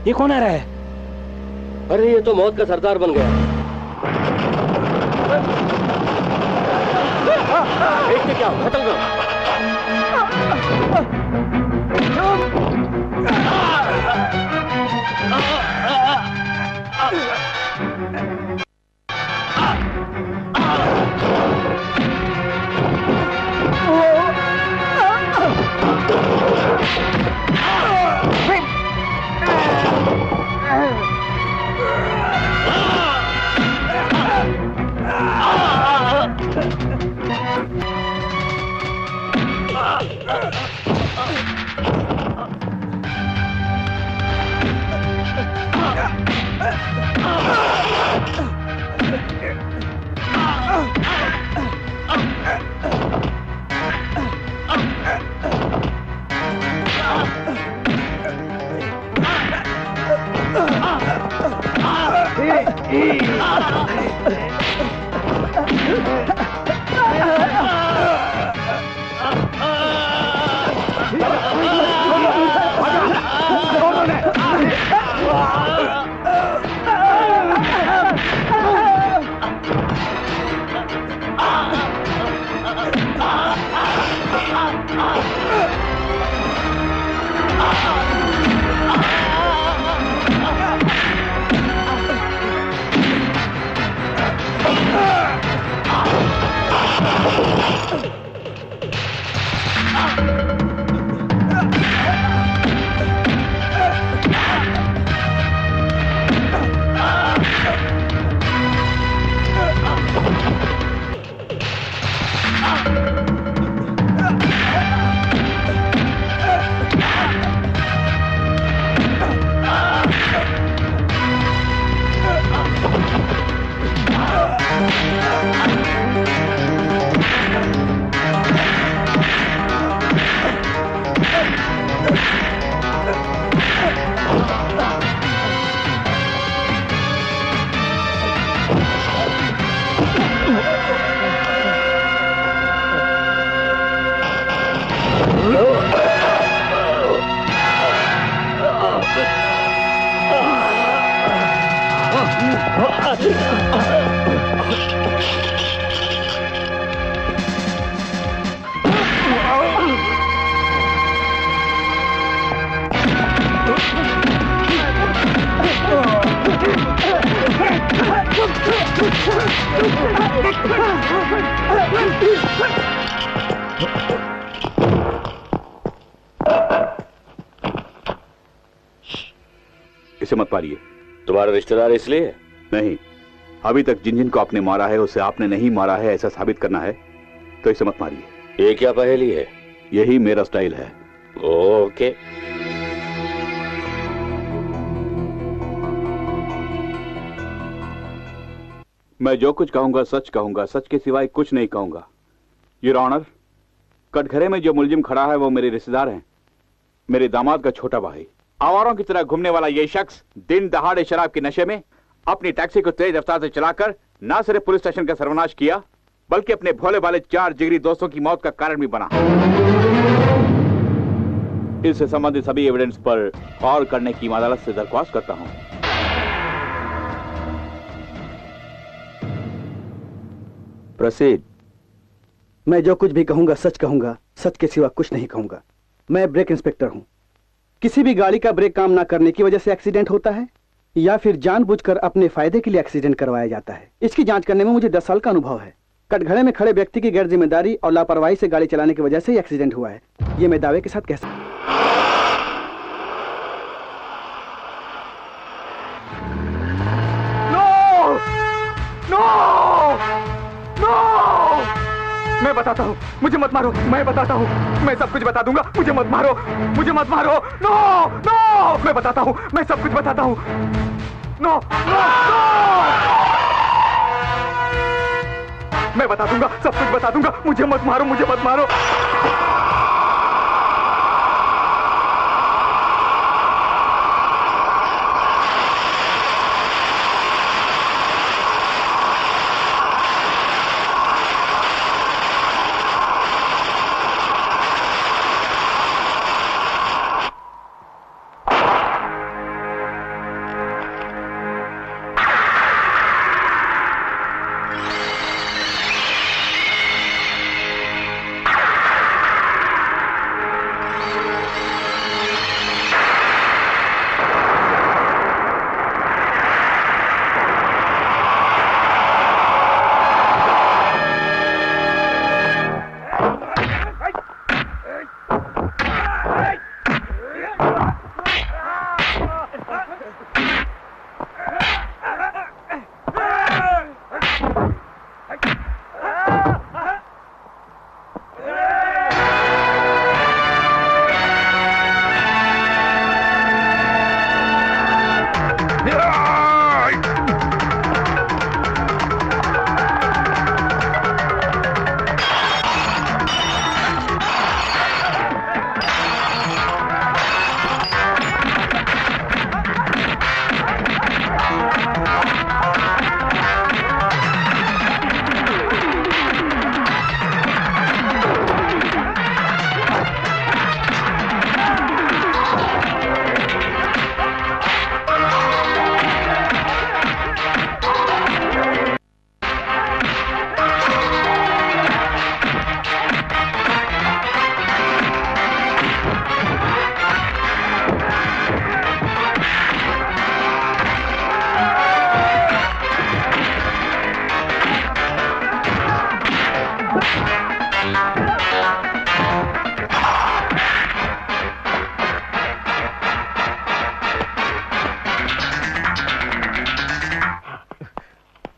ये कौन आ रहा है? अरे ये तो मौत का सरदार बन गया। देखते क्या खत्म करो। इसे मत मारिए। तुम्हारा रिश्तेदार इसलिए? नहीं, अभी तक जिन जिन को आपने मारा है उसे आपने नहीं मारा है ऐसा साबित करना है तो इसे मत मारिए। ये क्या पहेली है? यही मेरा स्टाइल है। ओके। मैं जो कुछ कहूंगा, सच के सिवाय कुछ नहीं कहूंगा। योर ऑनर, कटघरे में जो मुलजिम खड़ा है वो मेरे रिश्तेदार हैं, मेरे दामाद का छोटा भाई। आवारों की तरह घूमने वाला ये शख्स दिन दहाड़े शराब के नशे में अपनी टैक्सी को तेज रफ्तार से चलाकर न सिर्फ पुलिस स्टेशन का सर्वनाश किया बल्कि अपने भोले भाले 4 जिगरी दोस्तों की मौत का कारण भी बना। इससे संबंधित सभी एविडेंस पर गौर करने की मैं अदालत से दरख्वास्त करता हूं। प्रोसीड। मैं जो कुछ भी कहूंगा, सच के सिवा कुछ नहीं कहूंगा। मैं ब्रेक इंस्पेक्टर हूं। किसी भी गाड़ी का ब्रेक काम ना करने की वजह से एक्सीडेंट होता है या फिर जानबूझकर अपने फायदे के लिए एक्सीडेंट करवाया जाता है, इसकी जांच करने में मुझे 10 साल का अनुभव है। कटघरे में खड़े व्यक्ति की गैर जिम्मेदारी और लापरवाही से गाड़ी चलाने की वजह से ही एक्सीडेंट हुआ है, ये मैं दावे के साथ कह सकता हूं। मैं बताता हूँ, मुझे मत मारो। मैं बताता हूँ, मैं सब कुछ बता दूंगा। मुझे मत मारो, मुझे मत मारो। नो नो, मैं बताता हूँ, मैं सब कुछ बताता हूँ। नो नो नो, मैं बता दूंगा, सब कुछ बता दूंगा। मुझे मत मारो, मुझे मत मारो।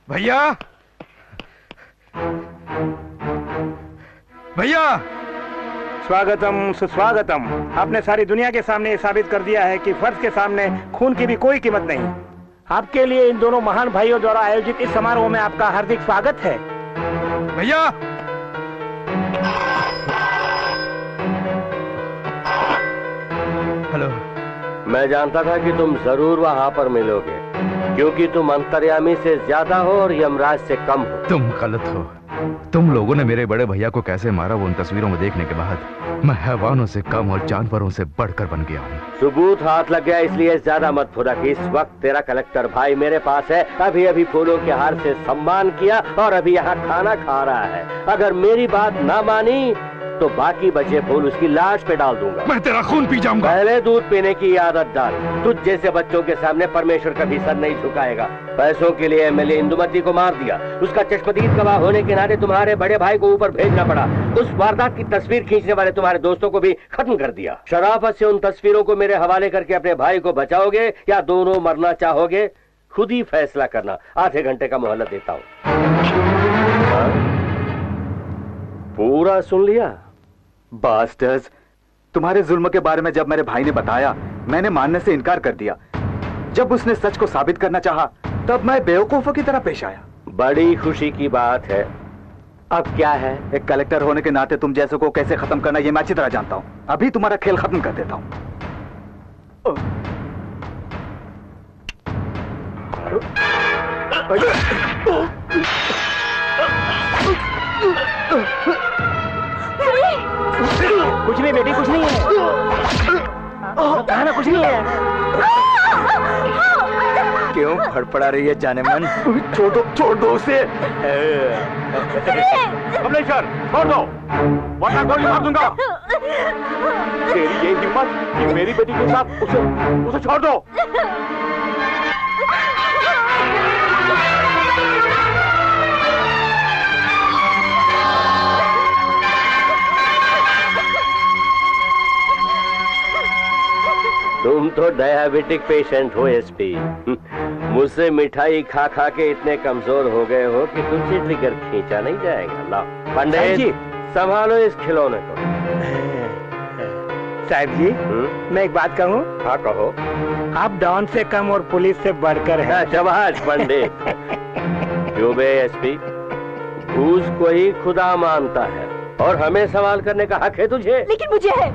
भैया, भैया, स्वागतम सुस्वागतम। आपने सारी दुनिया के सामने ये साबित कर दिया है कि फर्ज के सामने खून की भी कोई कीमत नहीं। आपके लिए इन दोनों महान भाइयों द्वारा आयोजित इस समारोह में आपका हार्दिक स्वागत है। भैया, हेलो। मैं जानता था कि तुम जरूर वहां पर मिलोगे क्योंकि तुम अंतर्यामी से ज्यादा हो और यमराज से कम हो। तुम गलत हो। तुम लोगों ने मेरे बड़े भैया को कैसे मारा वो उन तस्वीरों में देखने के बाद मैं हैवानों से कम और जानवरों से बढ़कर बन गया हूँ। सबूत हाथ लग गया इसलिए ज्यादा मत फुदक। इस वक्त तेरा कलेक्टर भाई मेरे पास है, अभी अभी फूलों के हार से सम्मान किया और अभी यहाँ खाना खा रहा है। अगर मेरी बात ना मानी तो बाकी बचे फूल उसकी लाश पे डाल दूंगा। मैं तेरा खून पी जाऊंगा। पहले दूध पीने की आदत डाल। तुझ जैसे बच्चों के सामने परमेश्वर कभी सर नहीं झुकाएगा। पैसों के लिए एमएलए इंदुमती को मार दिया, उसका चश्मदीद गवाह होने के नाते तुम्हारे बड़े भाई को ऊपर भेजना पड़ा। उस वारदात की तस्वीर खींचने वाले तुम्हारे दोस्तों को भी खत्म कर दिया। शराफत से उन तस्वीरों को मेरे हवाले करके अपने भाई को बचाओगे या दोनों मरना चाहोगे, खुद ही फैसला करना। आधे घंटे का मोहलत देता हूं। पूरा सुन लिया? बास्टर्स, तुम्हारे जुल्म के बारे में जब मेरे भाई ने बताया, मैंने मानने से इनकार कर दिया। जब उसने सच को साबित करना चाहा, तब मैं बेवकूफों की तरह पेश आया। बड़ी खुशी की बात है। अब क्या है? एक कलेक्टर होने के नाते तुम जैसे को कैसे खत्म करना ये मैं अच्छी तरह जानता हूं। अभी तुम्हारा खेल खत्म कर देता हूं। कुछ नहीं बेटी, कुछ नहीं है। कहा ना कुछ नहीं है। क्यों फड़फड़ा रही है जाने मन? छोड़ दो उसे। कमलेश्वर, छोड़ दो वरना गोली मार दूंगा। तेरी ये हिम्मत कि मेरी बेटी के साथ उसे छोड़ दो। तुम तो डायबिटिक पेशेंट हो एसपी। मुझसे मिठाई खा खा के इतने कमजोर हो गए हो कि तुमसे लेकर खींचा नहीं जाएगा। ला पंडित जी, संभालो इस खिलौने को। साहब जी, मैं एक बात कहूँ? हाँ कहो। आप डॉन से कम और पुलिस से बढ़कर हैं। शाबाश पंडित। क्यों बे एसपी, घूस को ही खुदा मानता है और हमें सवाल करने का हक है तुझे? लेकिन मुझे है।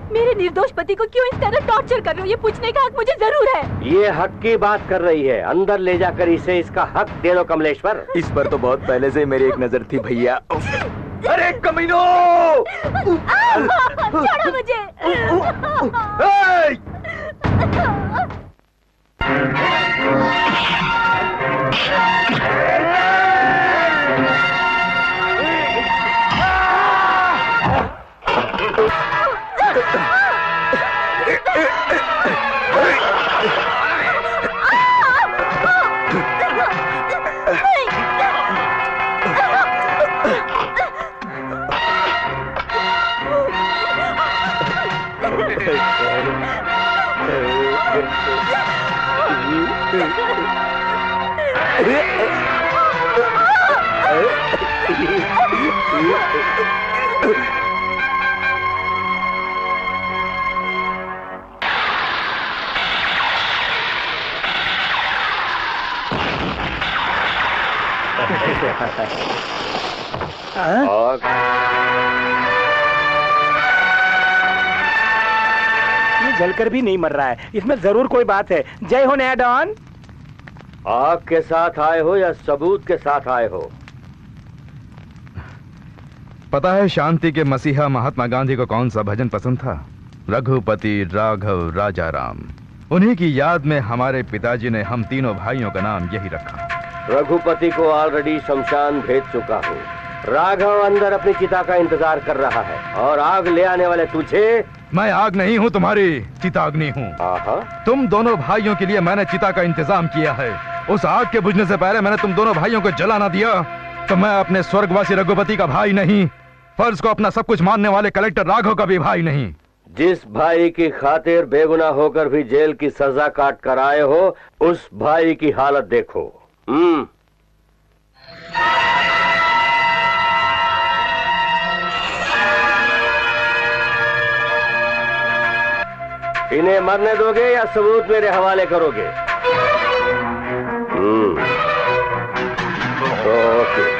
मेरे निर्दोष पति को क्यों इस तरह टॉर्चर कर रहे हो, ये पूछने का हक मुझे जरूर है। ये हक की बात कर रही है। अंदर ले जाकर इसे इसका हक दे दो कमलेश्वर। इस पर तो बहुत पहले से मेरी एक नजर थी भैया। अरे कमीनो! छोड़ो मुझे। ये जलकर भी नहीं मर रहा है, इसमें जरूर कोई बात है। जय हो नया डॉन। आग के साथ आए हो या सबूत के साथ आए हो? पता है शांति के मसीहा महात्मा गांधी को कौन सा भजन पसंद था? रघुपति राघव राजा राम। उन्हीं की याद में हमारे पिताजी ने हम तीनों भाइयों का नाम यही रखा। रघुपति को ऑलरेडी शमशान भेज चुका हूँ। राघव अंदर अपनी चिता का इंतजार कर रहा है और आग ले आने वाले तुझे। मैं आग नहीं हूँ, तुम्हारी चिताग्नि हूँ। तुम दोनों भाइयों के लिए मैंने चिता का इंतजाम किया है। उस आग के बुझने से पहले मैंने तुम दोनों भाइयों को जला ना दिया तो मैं अपने स्वर्गवासी रघुपति का भाई नहीं, फर्ज को अपना सब कुछ मानने वाले कलेक्टर राघव का भी भाई नहीं। जिस भाई की खातिर बेगुनाह होकर भी जेल की सजा काट कर आए हो, उस भाई की हालत देखो। इन्हें मरने दोगे या सबूत मेरे हवाले करोगे? ओके।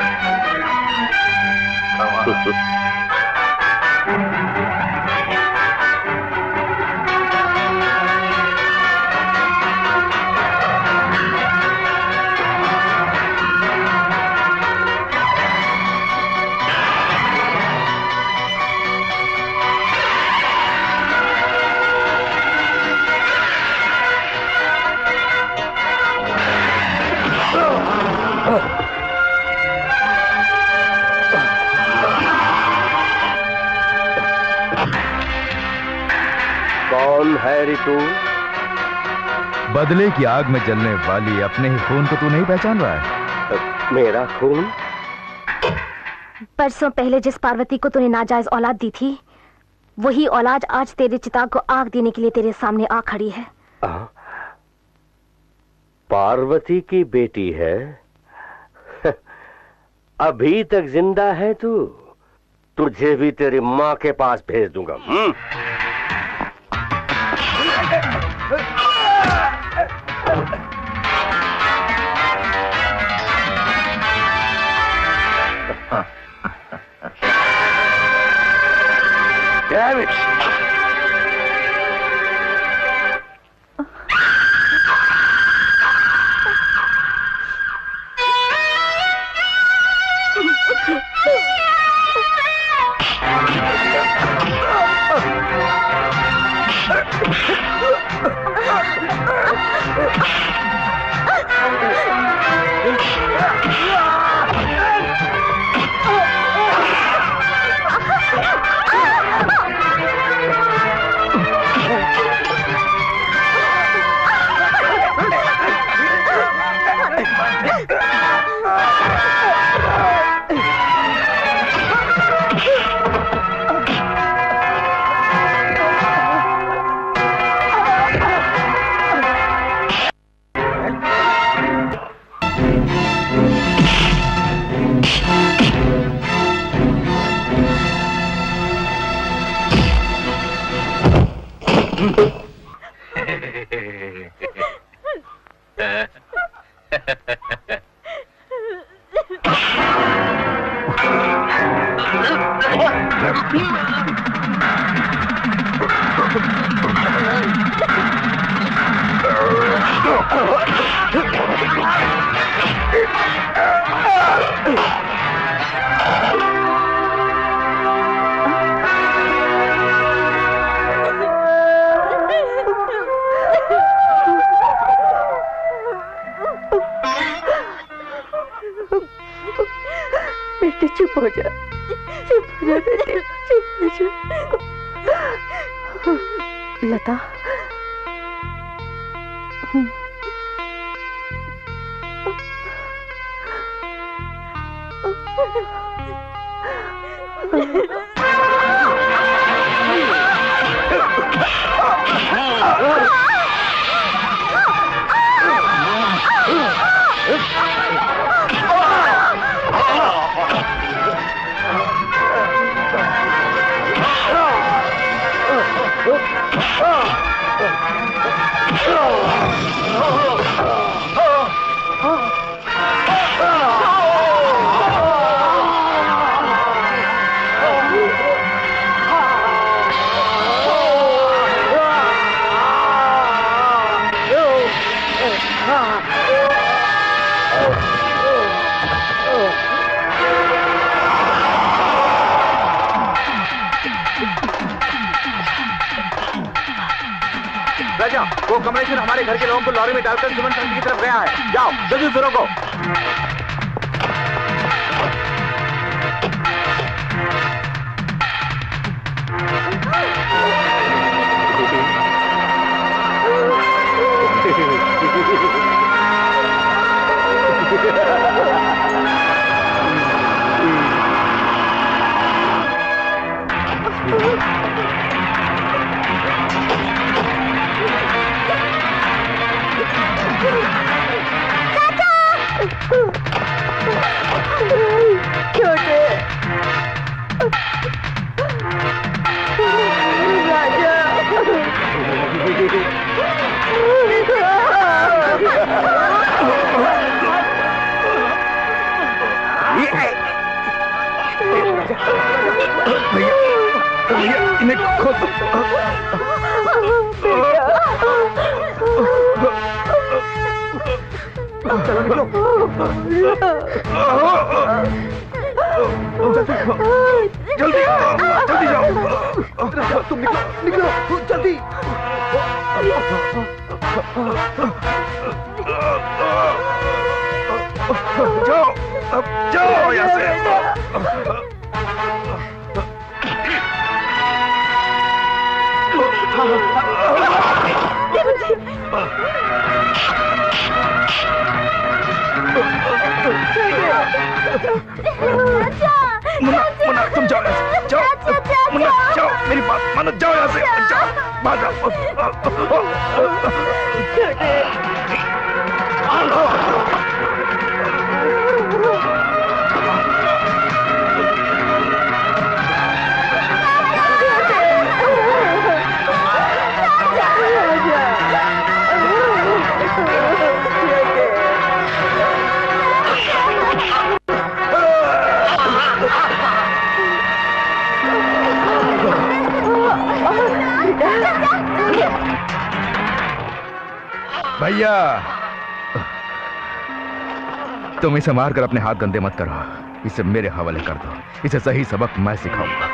कौन है रितु? बदले की आग में जलने वाली अपने ही खून को तू नहीं पहचान रहा है? मेरा खून? परसों पहले जिस पार्वती को तूने नाजायज औलाद दी थी, वही औलाद आज तेरे चिता को आग देने के लिए तेरे सामने आ खड़ी है। पार्वती की बेटी है? अभी तक जिंदा है तू? तुझे भी तेरी माँ के पास भेज दूंगा। Damn it! बेटे चुप हो जा, चुप हो जा बेटे, चुप हो जा। लता, राजा, वो कमलेश्वर हमारे घर के लोगों को लॉरी में डालकर सुमन फैक्ट्री की तरफ गया है। जाओ जल्दी से रोको। भैया इन्हें खोल चलो निकलो। जल्दी जल्दी जाओ, तुम निकलो निकलो जल्दी। जाओ अब जाओ यहाँ से। लानत, जाओ यहाँ से, जाओ, भाग जाओ। भैया, तुम इसे मारकर अपने हाथ गंदे मत करो, इसे मेरे हवाले कर दो, इसे सही सबक मैं सिखाऊंगा।